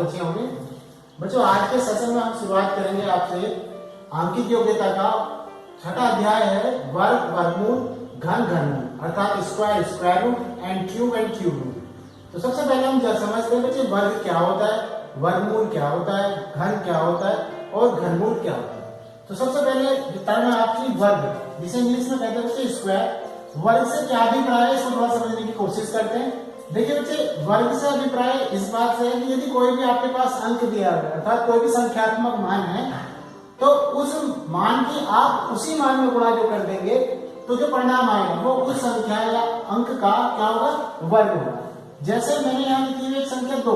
बचे होंगे। बच्चों आज के सेशन में हम शुरुआत करेंगे आपसे आंकिक योग्यता का छठा अध्याय है वर्ग, वर्गमूल, घन, घनमूल अर्थात square, square root and cube root. तो सबसे पहले हम समझते हैं बच्चे वर्ग क्या होता है, वर्गमूल क्या होता है, घन क्या होता है और घनमूल क्या होता है। तो सबसे पहले विस्तार में आपकी वर्ग, जिसे इंग्लिश में कहते हैं बच्चे स्क्वायर, वर्ग से क्या अभिप्राय है इसको थोड़ा समझने की कोशिश करते हैं। देखिए बच्चे वर्ग से अभिप्राय इस बात से है कि यदि कोई भी आपके पास अंक दिया है अर्थात कोई भी संख्यात्मक मान है तो उस मान की आप उसी मान में गुणा जो कर देंगे तो जो परिणाम आएगा वो उस संख्या या अंक का क्या होगा, वर्ग होगा। जैसे मैंने यहाँ लिखी हुई एक संख्या 2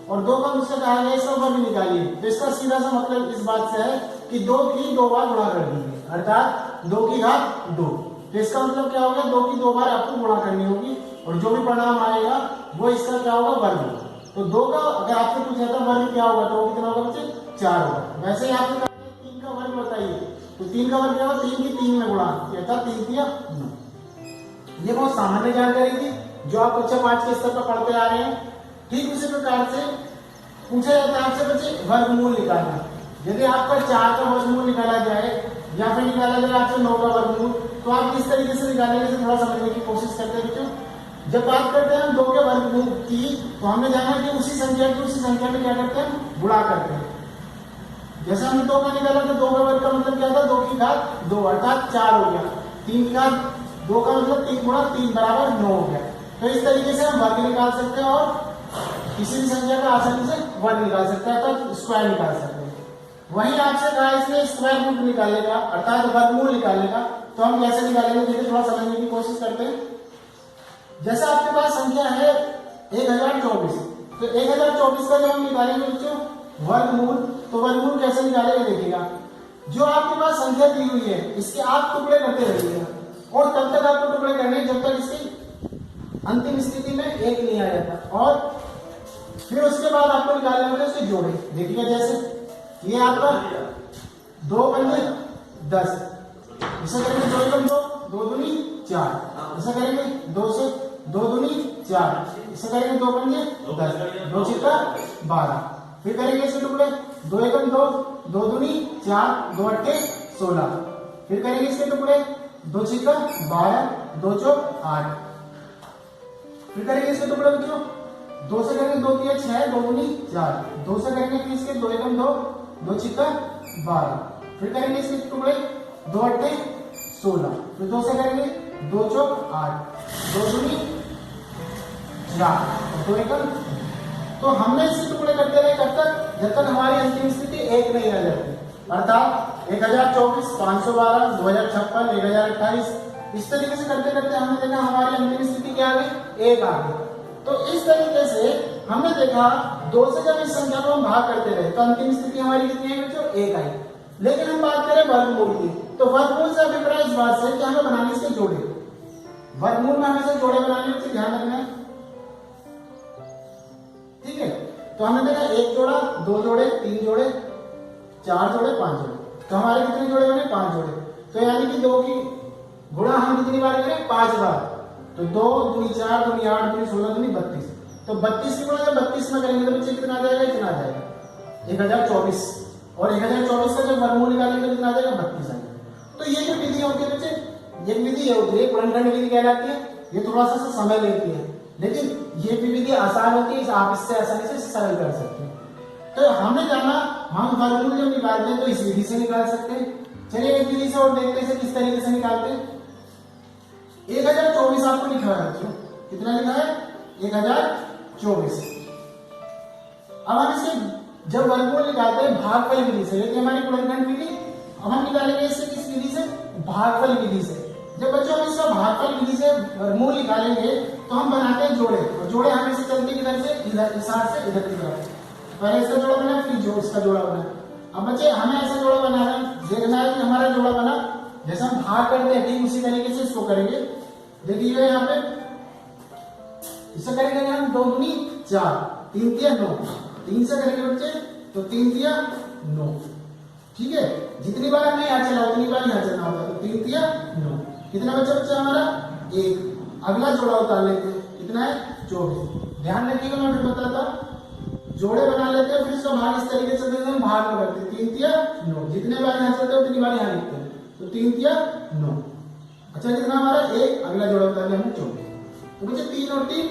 और 2 का मुझसे कहा गया इसका वर्ग निकालिए, तो इसका सीधा सा मतलब इस बात से है कि 2 की 2 बार गुणा कर दीजिए अर्थात 2 की घात 2। तो इसका मतलब क्या होगा, 2 की 2 बार आपको गुणा करनी होगी और जो भी परिणाम आएगा वो इसका क्या होगा, वर्ग होगा। तो 2 का अगर आपसे पूछा था वर्ग क्या होगा तो कितना होगा बच्चे, 4 होगा। वैसे ही आपने कहा 3 का वर्ग बताइए, तो 3 का वर्ग क्या होगा, 3 की 3 में गुणा अर्थात 3 किया 9। ये बहुत सामान्य जानकारी थी जो आप कक्षा 5 के स्तर पर पढ़ते आ रहे हैं। ठीक उसी प्रकार से पूछा जाता है आपसे बच्चे वर्गमूल निकालना। यदि आपका 4 का वर्गमूल निकाला जाए या फिर निकाला जाए आपसे 9 का वर्गमूल, तो आप किस तरीके से निकालेंगे इसे थोड़ा समझने की कोशिश करते हैं बच्चों। जब बात करते हैं हम 2 के वर्गमूल की तो हमने जाना कि उसी संख्या में क्या करते हैं, गुणा करते हैं। जैसे हमने 2 का निकाला तो 2 का वर्ग का मतलब क्या था, 2 की घात 2 अर्थात 4 हो गया। 3 की घात 2 का मतलब 3 गुणा 3 बराबर 9 हो गया। तो इस तरीके से हम वर्ग निकाल सकते हैं और किसी भी संख्या का आसानी से वर्ग निकाल सकते हैं तो स्क्वायर निकाल सकते हैं। वहीं आपसे कहा इसने स्क्वायर रूट निकालने का अर्थात वर्गमूल निकालने का, तो हम कैसे निकालेंगे देखिए थोड़ा समझने की कोशिश करते हैं। जैसे आपके पास संख्या है 1024, तो 1024 का जो हम निकालेंगे बच्चों वर्गमूल, तो वर्गमूल कैसे निकालेंगे देखिएगा। जो आपके पास संख्या दी हुई है इसके आप टुकड़े करते रहिएगा और तब तक आपको टुकड़े करने जब तक इसकी अंतिम स्थिति में 1 नहीं आ जाता, और फिर उसके बाद आपको निकालने होंगे उसके जोड़े। देखिएगा जैसे ये आपका 2 पंजे 10, इसे करेंगे 2 एकम 2, 2 दूनी 4, इसे करेंगे 2 से 2 दूनी 4, इसे करेंगे 2 पंजे 10, 2 छिक्का 12, फिर करेंगे इसके टुकड़े 2 एकम 2, 2 दूनी 4, 2 अट्ठे 16, फिर करेंगे इसके टुकड़े 2 छिक्का 12, 2 चौक 8, फिर करेंगे इसके टुकड़े बच्चों 2 से करेंगे 2 तिया 6, 2 दूनी 4, 2 से करेंगे फिर इसके 2 एकम 2, 2 छिक्का 12, फिर करेंगे इसके टुकड़े 2 अट्ठे 16, फिर 2 से करेंगे 2 चौक 8, 2 दूनी 4, 2 एकम। तो हमने इसके टुकड़े करते रहे कब तक, जब तक हमारी अंतिम स्थिति 1 नहीं आ जाती अर्थात 1024, 512, 2056, 1028। इस तरीके से करते करते हमने देखा हमारी अंतिम स्थिति क्या आ गई, 1 आ गई। तो इस तरीके से हमने देखा 2 से जब इस संख्या को हम भाग करते रहे तो अंतिम स्थिति हमारी कितनी आई बच्चों, 1 आई। लेकिन हम बात करें वर्गमूल की, तो वर्गमूल से अभिप्राय इस बात से कि हमें बनाने इसके जोड़े, वर्गमूल में हमें से जोड़े बनाने उससे ध्यान रखना है, ठीक है। तो हमने देखा 1 जोड़ा, 2 जोड़े, 3 जोड़े, 4 जोड़े, 5 जोड़े, तो हमारे कितने जोड़े बने, 5 जोड़े। तो यानी कि 2 की गुणा हम कितनी बार करें, 5 बार। तो 2 दूनी 4, दूनी 8, दूनी 16, दूनी 32। तो 32 की गुणा जब 32 में करेंगे तो बच्चे कितना आ जाएगा, इतना आ जाएगा 1024, और 1024 का जब वर्गमूल निकालेंगे तो कितना आ जाएगा, 32 आ जाएगा। तो ये जो विधि होती है बच्चे, ये विधि ये होती है गुणनखंड विधि कहलाती है। ये थोड़ा सा समय लेती है लेकिन ये भी विधि आसान होती है, आप इससे आसानी से सरल कर सकते हैं। तो हमने जाना हम वर्गमूल जब निकालते हैं तो इस विधि से निकाल सकते हैं। चलिए एक विधि से और देखते हैं किस तरीके से निकालते हैं। 1024 आपको लिखा है बच्चों, कितना लिखा है, 1024। अब हम इसके जब वर्गमूल निकालते हैं भागफल विधि से, लेकिन हमारी गुणनखंड विधि, अब हम निकालेंगे इससे किस विधि से, भागफल विधि से। जब बच्चों हम इसका भागफल विधि से वर्गमूल निकालेंगे तो हम बनाते हैं जोड़े, और जोड़े हमेशा चलते किधर से, इधर, इस हाथ से इधर की तरफ। पहले इसका जोड़ा बना फिर जो इसका जोड़ा बना। अब बच्चे हमें ऐसा जोड़ा बनाना है, देखना है कि हमारा जोड़ा बना जैसे हम भाग करते हैं ठीक उसी तरीके से इसको करेंगे। देखिए यहाँ पे इसे करेंगे हम 2 दूनी 4, 3 तिया 9, 3 से करेंगे बच्चे तो 3 तिया 9, ठीक है। जितनी बार हमें यहाँ चला उतनी बार यहाँ चलना होगा, तो 3 तिया 9, कितना बच्चा हमारा 1। अगला जोड़ा उतार लेते हैं, कितना है 24। ध्यान रखिएगा मैं फिर बताता, जोड़े बना लेते हैं, फिर इसका भाग इस तरीके से देते हैं, भाग में करते हैं, 3 तिया 9, जितने बार यहाँ चलते हैं उतनी बार यहाँ लिखते हैं, तो 3 तिया 9। अच्छा कितना हमारा 1, अगला जोड़ा बता दिया हमने 24। तो बच्चे 3 और 3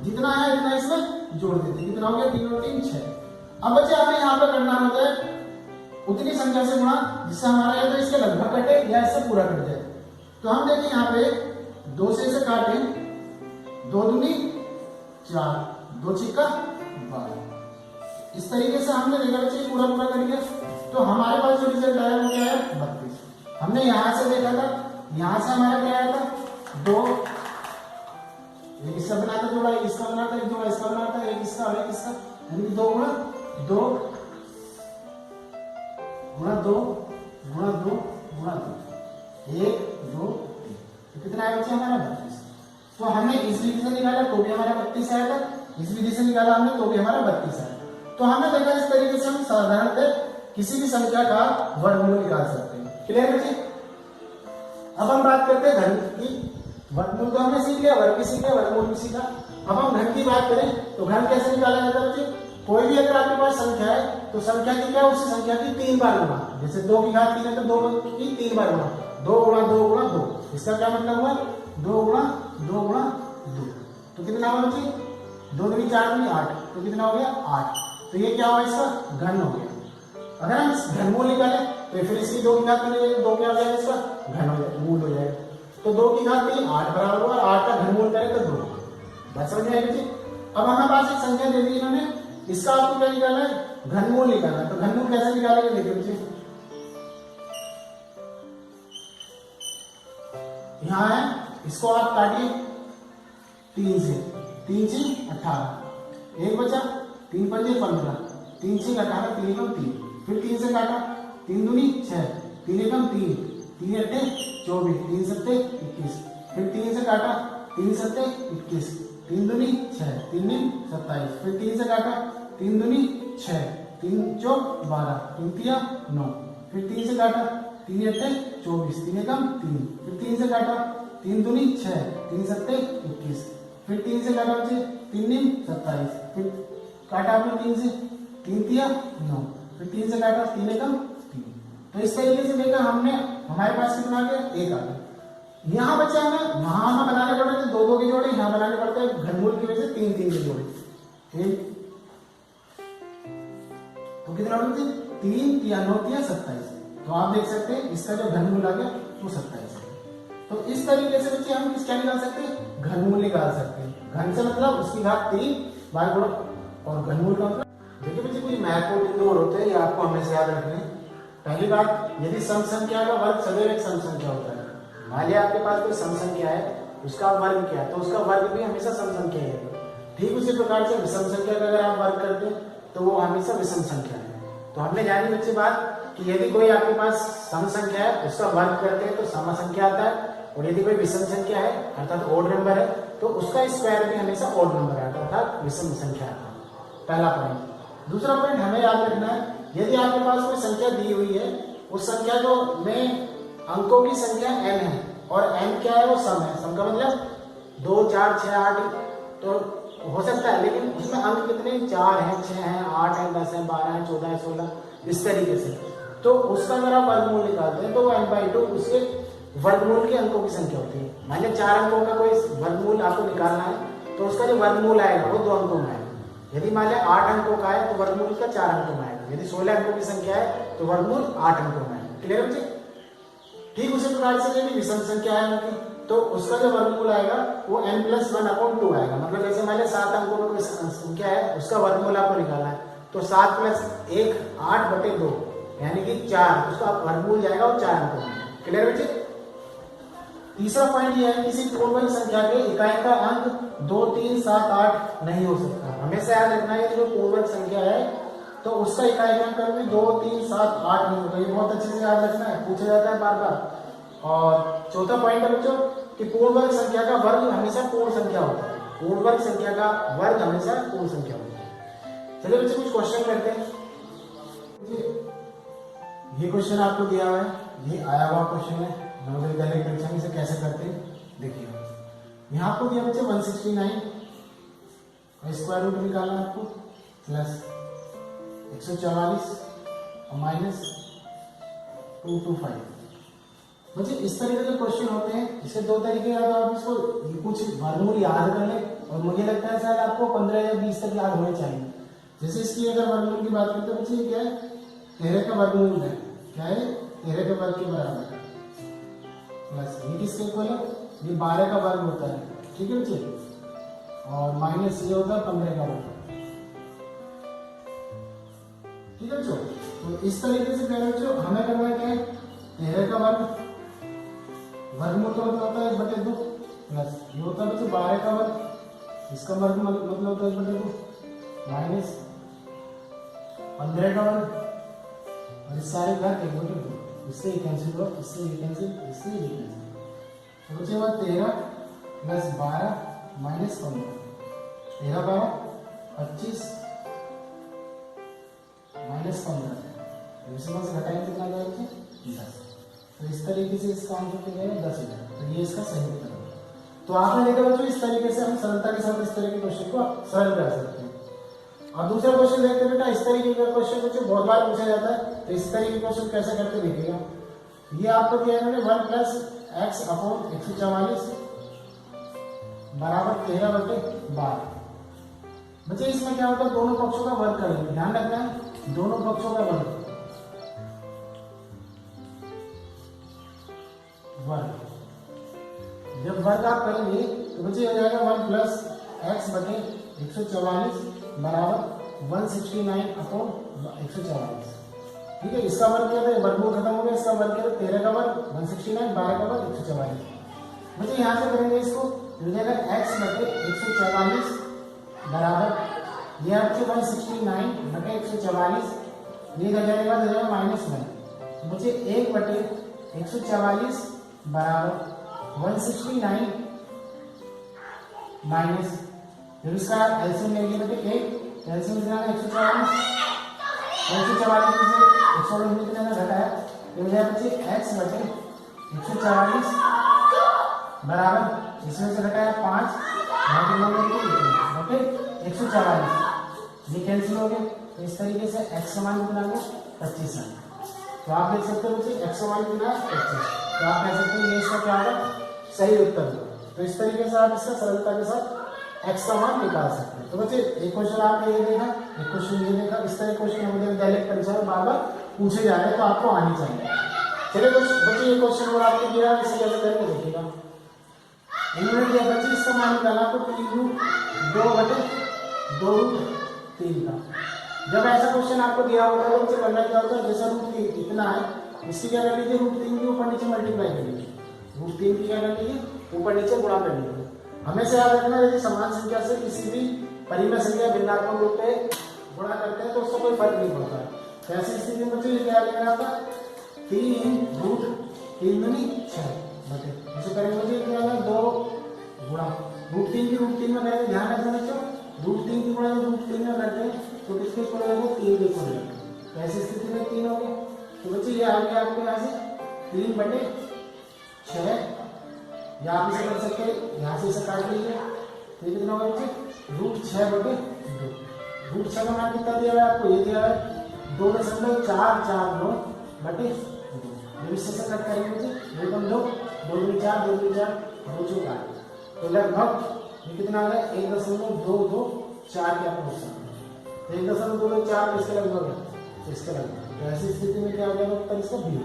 जितना है इतना इसमें जोड़ देते हैं, कितना हो गया 3 और 3 6। अब बच्चे हमें यहाँ पे करना होता है उतनी संख्या से गुणा जिससे हमारा या तो इसके लगभग कटे या इससे पूरा कट जाए। तो हम देखें यहाँ पे 2 से इसे काटें, 2 दूनी 4, 2 छिक्का 12। इस तरीके से हमने देखा बच्चे पूरा पूरा करके, तो हमारे पास जो रिजल्ट आया वो क्या है 32। हमने यहां से देखा था, यहां से हमारा क्या आया था 2, एक इसका बना था जोड़ा, एक इसका बना था, एक जोड़ा इसका बना था, एक इसका और एक इसका, यानी 2 गुणा 2 गुणा 2 गुणा 2 गुणा 2, 1 2 3। तो कितना आया बच्चे हमारा 32। तो हमने इस विधि से निकाला तो भी हमारा 32 आया था, इस विधि से निकाला हमने तो भी हमारा 32 आया। तो हमने देखा इस तरीके से हम साधारणतः किसी भी संख्या का वर्गमूल निकाल सकते हैं। क्लियर है बच्चे? अब हम बात करते हैं घन की। वर्गमूल तो हमने सीख लिया, वर्ग भी सीख लिया, वर्गमूल भी सीखा। अब हम घन की बात करें तो घन कैसे निकाला जाता है बच्चे? कोई भी अगर आपके पास संख्या है तो संख्या की क्या, उसी संख्या की 3 बार गुणा। जैसे 2 की घात 3 है तो 2 की 3 बार गुणा, 2 गुणा 2 गुणा 2। इसका क्या मतलब हुआ 2 गुणा 2 गुणा 2। तो कितना हुआ बच्चे 2 दूनी 4 दूनी 8, तो कितना हो गया 8। तो ये क्या हुआ इसका घन हो गया। अगर हम घनमूल निकालें तो फिर इसकी 2 की घात 3 2 क्या हो जाएगा इसका घन हो जाएगा, मूल हो जाएगा। तो 2 की घात 3 8 बराबर हुआ, 8 का घनमूल करें तो 2। बात समझ में आई बच्चे? अब हमारे पास एक संख्या दे दी इन्होंने, इसका आपको क्या निकालना है घनमूल निकालना है। तो घनमूल कैसे निकालेंगे देखिए बच्चे, यहाँ है, इसको आप काटिए 3 से, 3 से 18, एक बचा 3 पंजे 15, 3 से 18, 3 एकम 3, फिर 3 से काटा 3 दूनी 6, 3 एकम 3, 3 अट्ठे 24, 3 सत्ते 21, फिर 3 से काटा 3 सत्ते 21, 3 दूनी 6, 3 नीम 27, फिर 3 से काटा 3 दूनी 6, 3 चौक 12, 3 तिया 9, फिर 3 से काटा 3 अट्ठे 24, 3 एकम 3, फिर 3 से काटा 3 दूनी 6, 3 सत्ते 21, फिर 3 से काटा 3 नीम 27, फिर काटा आपने 3 से 3 तिया 9, फिर 3 से काटा 3 एकम 3। तो इस तरीके से देखा हमने, हमारे पास कितना आ गया 1 आ गया। यहाँ बच्चे हमें वहां बनाने पड़ते थे 2 2 के जोड़े, यहाँ बनाने पड़ते हैं घनमूल की वजह से 3 3 के जोड़े। एक तो कितना होते 3 तिया 9 तिया 27। तो आप देख सकते हैं इसका जो घनमूल आ गया वो 27 है। तो इस तरीके से बच्चे हम क्या निकाल सकते हैं घनमूल निकाल सकते हैं। घन से मतलब उसकी घात 3 बार गुणा, और घनमूल का मतलब देखिए बच्चे कोई महत्वपूर्ण और होते हैं, ये आपको हमेशा याद रखना है। पहली बात, यदि सम संख्या का वर्ग सदैव एक सम संख्या होता है। मान लिया आपके पास कोई सम संख्या है, उसका वर्ग क्या है, तो उसका वर्ग भी हमेशा सम संख्या है। ठीक उसी प्रकार से विषम संख्या का अगर आप वर्ग करते हैं तो वो हमेशा विषम संख्या है। तो हमने जानी बच्चे बात कि यदि कोई आपके पास सम संख्या है उसका वर्ग करते हैं तो सम संख्या आता है, और यदि कोई विषम संख्या है अर्थात ओड नंबर है तो उसका स्क्वायर भी हमेशा ओड नंबर आता है, अर्थात विषम संख्या आता है। पहला पॉइंट। दूसरा पॉइंट हमें याद रखना है, यदि आपके पास कोई संख्या दी हुई है, उस संख्या को में अंकों की संख्या n है, और n क्या है वो सम है। सम का मतलब 2 4 6 8 तो हो सकता है, लेकिन उसमें अंक कितने 4 हैं 6 हैं 8 हैं 10 हैं 12 हैं 14 है 16, इस तरीके से। तो उसका अगर आप वर्गमूल निकालते हैं तो वो n/2 उसके वर्गमूल के अंकों की संख्या होती है। मान लीजिए 4 अंकों का कोई वर्गमूल आपको निकालना है तो उसका जो वर्गमूल आएगा वो 2 अंकों में आएगा। यदि मान लिया 8 अंकों का है तो वर्गमूल का 4 अंकों में आएगा। यदि 16 अंकों की संख्या है तो वर्गमूल 8 अंकों में आएगा। क्लियर बच्चे? ठीक उसी प्रकार से यदि विषम संख्या है उनकी तो उसका जो वर्गमूल आएगा वो n+1/2 आएगा। मतलब जैसे मान लिया 7 अंकों में कोई संख्या है, उसका वर्गमूल आपको निकालना है तो 7 + 1 8/2 यानी कि 4, उसका वर्गमूल जाएगा वो 4 अंकों में। क्लियर बच्चे? तीसरा पॉइंट ये है, किसी पूर्ण संख्या के इकाई का अंक 2 3 7 8 नहीं हो सकता। हमेशा याद रखना है कि जो पूर्ण संख्या है तो उसका इकाई का अंक भी 2 3 7 8 नहीं होता। ये बहुत अच्छे से याद रखना है, पूछा जाता है बार बार। और चौथा पॉइंट है बच्चों कि पूर्ण वर्ग संख्या का वर्ग हमेशा पूर्ण संख्या होता है। पूर्ण वर्ग संख्या का वर्ग हमेशा पूर्ण संख्या होता है। चलिए बच्चे कुछ क्वेश्चन करते हैं। ये क्वेश्चन आपको दिया हुआ है, ये आया हुआ क्वेश्चन है नवोदय विद्यालय परीक्षा में। इसे कैसे करते हैं देखिए, यहाँ आपको दिया बच्चे 169 स्क्वायर रूट निकालना है आपको। प्लस 144 और माइनस 225। मुझे इस तरीके के क्वेश्चन होते हैं। इसके दो तरीके हैं, तो आप इसको कुछ वर्गमूल याद कर लें, और मुझे लगता है शायद आपको 15 या 20 तक याद होने चाहिए। जैसे इसकी अगर वर्गमूल की बात करते हैं बच्चे, ये क्या है, 13 का वर्गमूल है, क्या है, 13 के वर्ग के बराबर है, प्लस ये किसके इक्वल है, ये 12 का वर्ग होता है, ठीक है बच्चे, और माइनस ये होता है 15 का वर्ग, ठीक है बच्चों। तो इस तरीके से कह रहे बच्चों हमें करना क्या है, 13 का वर्ग, वर्गमूल का मतलब होता है 1/2, प्लस ये होता है बच्चों 12 का वर्ग, इसका वर्ग मतलब होता है 1/2, माइनस 15 का वर्ग, और इस सारे घर 1/2, इससे ये कैंसिल हो, इससे ये कैंसिल, इससे ये कैंसिल, तो बच्चे बाद 13 प्लस 12 माइनस 15, 13 12 25 माइनस 15, इसमें से घटाएंगे कितना जाएगा, 10। तो इस तरीके से इसका आंसर क्या है, 10,000। तो ये इसका सही उत्तर है। तो आपने देखा बच्चों, इस तरीके से हम सरलता के साथ इस तरह के क्वेश्चन को सरल कर सकते हैं। और दूसरा क्वेश्चन देखते हैं बेटा, इस तरीके का क्वेश्चन बच्चों बहुत बार पूछा जाता है, तो इस तरीके के क्वेश्चन कैसे करते देखिएगा। ये आपको दिया है 1 प्लस एक्स अपॉन 144 बराबर 13/12। बच्चे इसमें क्या होता है, दोनों पक्षों का वर्ग करेंगे, ध्यान रखना है, दोनों पक्षों का वर्ग, जब वर्ग आप करेंगे तो बच्चे हो जाएगा 1 प्लस एक्स बटे 144 बराबर 169 अपॉन 144, ठीक है। इसका वर्ग क्या था, वर्गमूल खत्म हो गया, इसका वर्ग क्या था, 13 का वर्ग 169, 12 का वर्ग 144। बच्चे यहाँ से करेंगे इसको, हो जाएगा एक्स बटे 144 बराबर, ये आपके 169 बटे 144, ये हो जाएगा -1। बच्चे 1 बटे 144 बराबर 169 माइनस, जब इसका एलसीएम लेंगे बेटे 1, एलसीएम कितना है 144, 144 में से 144 कितना घटाया, ये हो जाएगा बच्चे x बटे 144 बराबर, इसमें से घटाया 5 बटे 144, ये कैंसिल हो गया। तो इस तरीके से x का मान कितना आ गया, 25 आ गया। तो आप देख सकते हो बच्चे x का मान कितना है, 25। तो आप कह सकते हैं ये इसका क्या होगा, सही उत्तर होगा। तो इस तरीके से आप इसका सरलता के साथ x का मान निकाल सकते हैं। तो बच्चे एक क्वेश्चन आपने ये देखा, एक क्वेश्चन ये देखा, इस तरह क्वेश्चन हमारे विद्यालय परीक्षा में बार बार पूछे जा रहे हैं, तो आपको आनी चाहिए। चलिए बच्चे ये क्वेश्चन और आपको दिया, इसे कैसे करके देखिएगा। इन्होंने दिया बच्चे इसका मान निकाला तो 3√2/2√3 का। जब ऐसा क्वेश्चन आपको दिया होगा तो बच्चे करना क्या होता है, जैसा √3 इतना है, इसकी क्या कर लीजिए, √3 के ऊपर नीचे मल्टीप्लाई कर लीजिए, √3 की क्या कर लीजिए, ऊपर नीचे गुणा कर लीजिए। हमेशा याद रखना, यदि समान संख्या से किसी भी परिमेय संख्या भिन्नात्मक रूप में गुणा करते हैं तो उसका कोई फर्क नहीं पड़ता है। ऐसी स्थिति में बच्चों ये क्या लेना था, 3√3 बटे, इसे करेंगे मुझे क्या है 2 गुणा √3 की √3 में करेंगे, ध्यान रखना बच्चों, √3 की गुणा √3 में करते हैं तो किसके इक्वल हो जाएगा, 3 के इक्वल हो जाएगा। ऐसी स्थिति में 3 हो गया। तो बच्चे ये आ गया आपके यहाँ से 3/6, या आप इसे कर सकते हैं, यहाँ से इसे काट लीजिए, तो ये कितना होगा बच्चे, √6/2। √6 का मान कितना दिया है आपको, ये दिया है 2.449/2। जब इससे कट करेंगे बच्चे, 2 2 4 2 4 2 4, तो लगभग ये कितना आ गया, 1.224 के आसपास। 1.224 इसके लगभग है, इसके लगभग। तो ऐसी स्थिति में क्या हो जाएगा उत्तर इसका बी।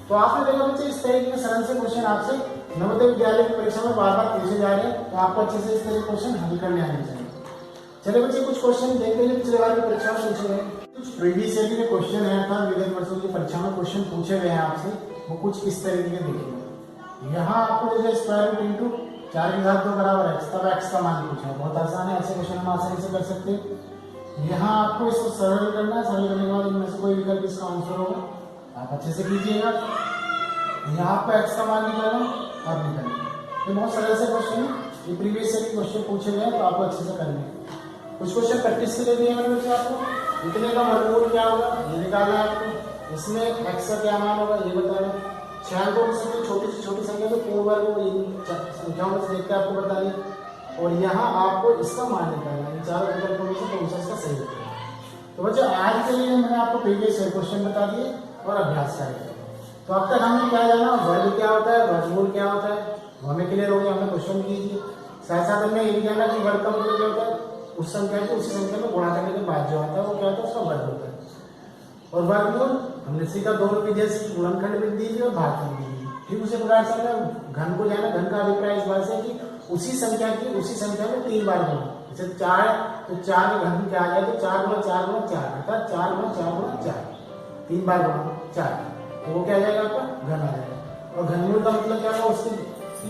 तो आपने देखा बच्चे इस तरीके के सरल से क्वेश्चन आपसे नवोदय विद्यालय की परीक्षा में बार बार पूछे जा रहे हैं, तो आपको अच्छे से इस तरह के क्वेश्चन हल करने आने चाहिए। चलिए बच्चे कुछ क्वेश्चन देखते हैं पिछले बार की परीक्षा में पूछे गए, कुछ प्रीवियस ईयर के क्वेश्चन है अर्थात विगत वर्षों की परीक्षा में क्वेश्चन पूछे गए हैं आपसे, वो कुछ इस तरीके के देखेंगे। यहाँ आपको स्क्वायर रूट इंटू 4 की घात 2 बराबर x, तब x का मान पूछा है, बहुत आसान है, ऐसे क्वेश्चन हम आसानी से कर सकते हैं। यहाँ आपको इसको सरल करना है, सरल करने के बाद इनमें से कोई विकल्प इसका आंसर होगा, आप अच्छे से कीजिएगा। यहाँ आपको x का मान निकालना और निकालना, ये बहुत सरल से क्वेश्चन है, ये प्रीवियस ईयर के क्वेश्चन पूछे गए हैं, तो आपको अच्छे से करने हैं। कुछ क्वेश्चन प्रैक्टिस के लिए दिए मैंने बच्चों आपको, इतने का वर्गमूल क्या होगा ये निकालना है आपको, इसमें x का क्या मान होगा ये बताना, 6 अंकों की संख्या छोटी से छोटी संख्या तो पूर्ण वर्ग संख्याओं में से देख के आपको बतानी, और यहाँ आपको इसका मान निकालना है, इन चारों विकल्पों में से कौन सा इसका सही उत्तर है। तो बच्चों आज के लिए मैंने आपको प्रीवियस क्वेश्चन बता दिए और अभ्यास करेंगे। तो अब तक हमने क्या जाना, वर्ग क्या होता है, वर्गमूल क्या होता है, वो हमें क्लियर हो गया, हमने क्वेश्चन कीजिए। साथ साथ हमने ये भी जाना कि वर्ग का मतलब क्या होता है, उस संख्या को उसी संख्या में गुणा करने के बाद जो आता है वो क्या होता है, उसका वर्ग होता है। और वर्गमूल हमने सीखा दोनों विधियां सीखी, गुणनखंड विधि और भागफल विधि। ठीक उसी प्रकार से हमें घन को जाना, घन का अभिप्राय इस बात से कि उसी संख्या में 3 बार गुणा। जैसे 4 तो 4 में घन क्या आ गया, तो 4 गुणा 4 गुणा 4 अर्थात 4 गुणा 4 गुणा 4, 3 बार गुणा 4, तो वो क्या आ जाएगा आपका घन आ जाएगा। और घनमूल का मतलब क्या होगा, उसकी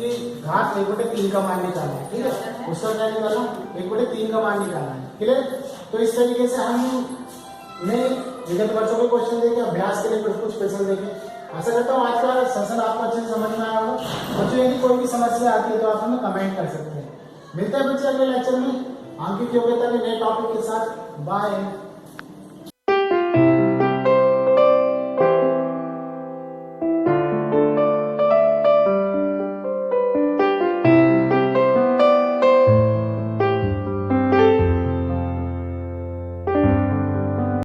ये घात 1/3 का मान निकालना है। ठीक है, उसका क्या निकालना, 1/3 का मान निकालना है। क्लियर। तो इस तरीके से हमने विगत वर्षों के क्वेश्चन देखे, अभ्यास के लिए कुछ क्वेश्चन देखे। आशा करता हूँ आज का सेशन आपको अच्छे से समझ में आया होगा। बच्चों यदि कोई भी समस्या आती है तो आप हमें कमेंट कर सकते हैं। मिलते हैं बच्चे अगले लेक्चर में आंकिक योग्यता के नए टॉपिक के साथ। बाय।